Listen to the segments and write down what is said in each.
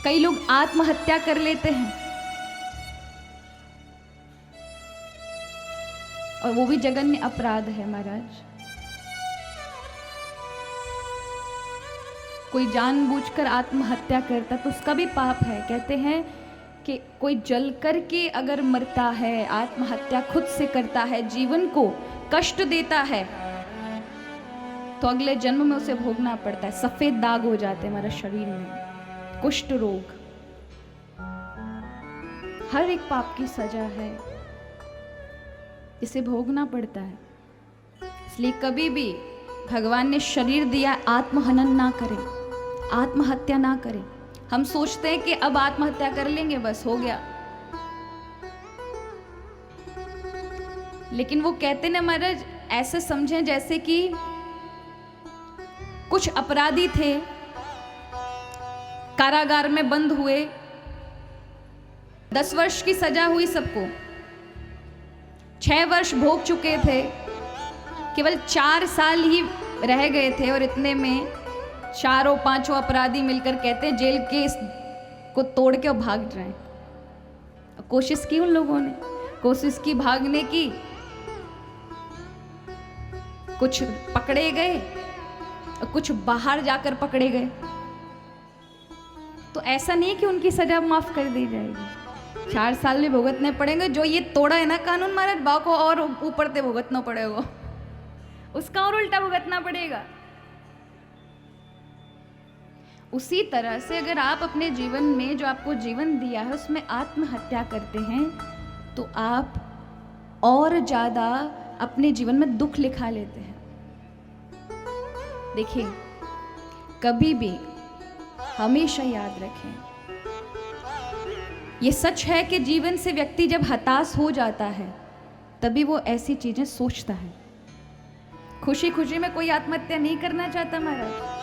कई लोग आत्महत्या कर लेते हैं, और वो भी जघन्य अपराध है महाराज। कोई जानबूझकर आत्महत्या करता तो उसका भी पाप है। कहते हैं कि कोई जल कर के अगर मरता है, आत्महत्या खुद से करता है, जीवन को कष्ट देता है, तो अगले जन्म में उसे भोगना पड़ता है। सफेद दाग हो जाते हैं हमारे शरीर में, कुष्ठ रोग। हर एक पाप की सजा है, इसे भोगना पड़ता है। इसलिए कभी भी भगवान ने शरीर दिया, आत्महनन ना करें, आत्महत्या ना करें। हम सोचते हैं कि अब आत्महत्या कर लेंगे, बस हो गया। लेकिन वो कहते ना महाराज, ऐसे समझें जैसे कि कुछ अपराधी थे, कारागार में बंद हुए, 10 वर्ष की सजा हुई सबको, 6 वर्ष भोग चुके थे, केवल 4 साल ही रह गए थे, और इतने में 4-5 अपराधी मिलकर कहते हैं जेल के को तोड़ के भाग रहे हैं। कोशिश की उन लोगों ने, कोशिश की भागने की, कुछ पकड़े गए और कुछ बाहर जाकर पकड़े गए। तो ऐसा नहीं कि उनकी सजा माफ कर दी जाएगी, 4 साल भी भुगतने पड़ेंगे। जो ये तोड़ा है ना कानून महाराज, बा को और ऊपर से भुगतना पड़ेगा, उसका और उल्टा भुगतना पड़ेगा। उसी तरह से अगर आप अपने जीवन में जो आपको जीवन दिया है उसमें आत्महत्या करते हैं, तो आप और ज्यादा अपने जीवन में दुख लिखा लेते हैं। देखिए, कभी भी हमेशा याद रखें, ये सच है कि जीवन से व्यक्ति जब हताश हो जाता है तभी वो ऐसी चीजें सोचता है। खुशी खुशी में कोई आत्महत्या नहीं करना चाहता महाराज।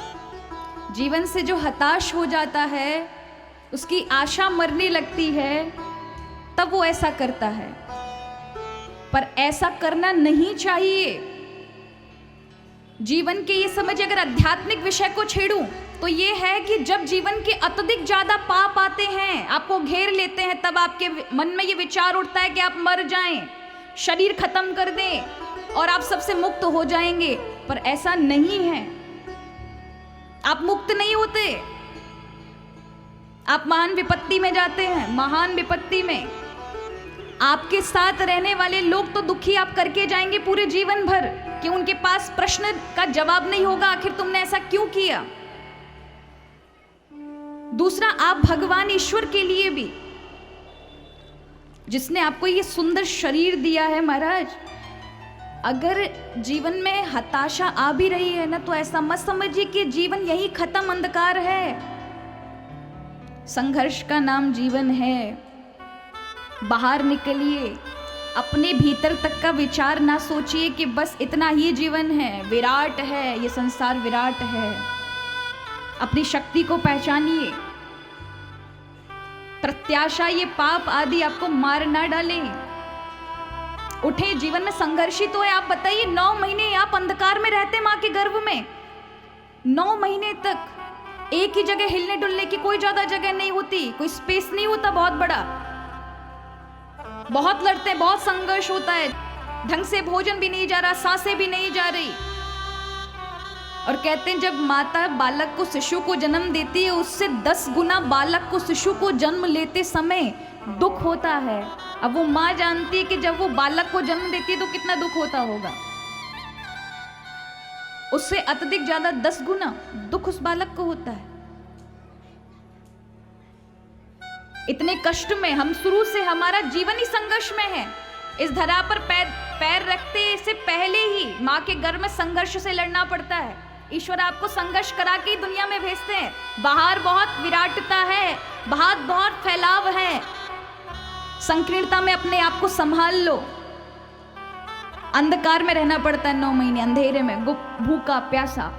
जीवन से जो हताश हो जाता है, उसकी आशा मरने लगती है, तब वो ऐसा करता है। पर ऐसा करना नहीं चाहिए। जीवन के ये समझ, अगर आध्यात्मिक विषय को छेड़ूं तो ये है कि जब जीवन के अत्यधिक ज्यादा पाप आते हैं, आपको घेर लेते हैं, तब आपके मन में ये विचार उठता है कि आप मर जाएं, शरीर खत्म कर दें और आप सबसे मुक्त हो जाएंगे। पर ऐसा नहीं है, आप मुक्त नहीं होते, आप महान विपत्ति में जाते हैं। महान विपत्ति में आपके साथ रहने वाले लोग तो दुखी आप करके जाएंगे पूरे जीवन भर, कि उनके पास प्रश्न का जवाब नहीं होगा, आखिर तुमने ऐसा क्यों किया। दूसरा, आप भगवान ईश्वर के लिए भी, जिसने आपको ये सुंदर शरीर दिया है महाराज, अगर जीवन में हताशा आ भी रही है ना, तो ऐसा मत समझिए कि जीवन यही खत्म, अंधकार है। संघर्ष का नाम जीवन है। बाहर निकलिए, अपने भीतर तक का विचार ना सोचिए कि बस इतना ही जीवन है, विराट है, ये संसार विराट है। अपनी शक्ति को पहचानिए। प्रत्याशा, ये पाप आदि आपको मार ना डालें। उठे, जीवन में संघर्ष ही तो है। आप बताइए, 9 महीने आप अंधकार में रहते मां के गर्भ में, 9 महीने तक एक ही जगह हिलने डुलने की कोई ज्यादा जगह नहीं होती, कोई स्पेस नहीं होता बहुत बड़ा। बहुत लड़ते हैं, बहुत संघर्ष होता है, ढंग से भोजन भी नहीं जा रहा, सांसें भी नहीं जा रही। और कहते हैं जब माता बालक को, शिशु को जन्म देती है, उससे 10 गुना बालक को, शिशु को जन्म लेते समय दुख होता है। अब वो माँ जानती है कि जब वो बालक को जन्म देती है तो कितना दुख होता होगा, उससे अत्यधिक ज्यादा 10 गुना दुख उस बालक को होता है। इतने कष्ट में हम शुरू से, हमारा जीवन ही संघर्ष में है। इस धरा पर पैर रखते से पहले ही माँ के गर्भ में संघर्ष से लड़ना पड़ता है। ईश्वर आपको संघर्ष करा के ही दुनिया में भेजते हैं। बाहर बहुत विराटता है, बाहर बहुत फैलाव है, संकीर्णता में अपने आप को संभाल लो। अंधकार में रहना पड़ता है 9 महीने, अंधेरे में, भूखा प्यासा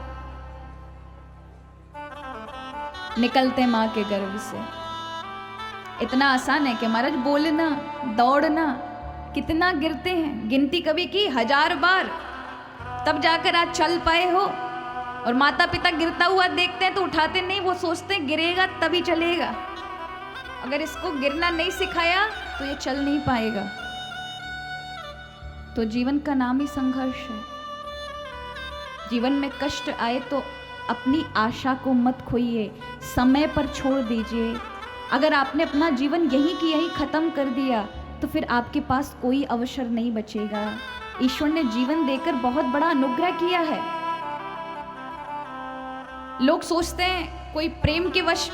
निकलते माँ के गर्भ से। इतना आसान है कि महाराज बोलना, दौड़ना, कितना गिरते हैं, गिनती कभी की 1000 बार, तब जाकर आज चल पाए हो। और माता पिता गिरता हुआ देखते हैं तो उठाते नहीं, वो सोचते हैं गिरेगा तभी चलेगा। अगर इसको गिरना नहीं सिखाया तो ये चल नहीं पाएगा। तो जीवन का नाम ही संघर्ष है। जीवन में कष्ट आए तो अपनी आशा को मत खोइए, समय पर छोड़ दीजिए। अगर आपने अपना जीवन यहीं की यहीं खत्म कर दिया तो फिर आपके पास कोई अवसर नहीं बचेगा। ईश्वर ने जीवन देकर बहुत बड़ा अनुग्रह किया है। लोग सोचते हैं कोई प्रेम के वश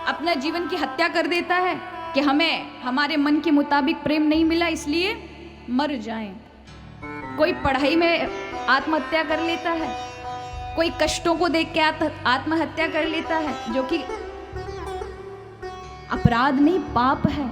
अपना जीवन की हत्या कर देता है कि हमें हमारे मन के मुताबिक प्रेम नहीं मिला इसलिए मर जाएं। कोई पढ़ाई में आत्महत्या कर लेता है, कोई कष्टों को देख के आत्महत्या कर लेता है, जो कि अपराध नहीं पाप है।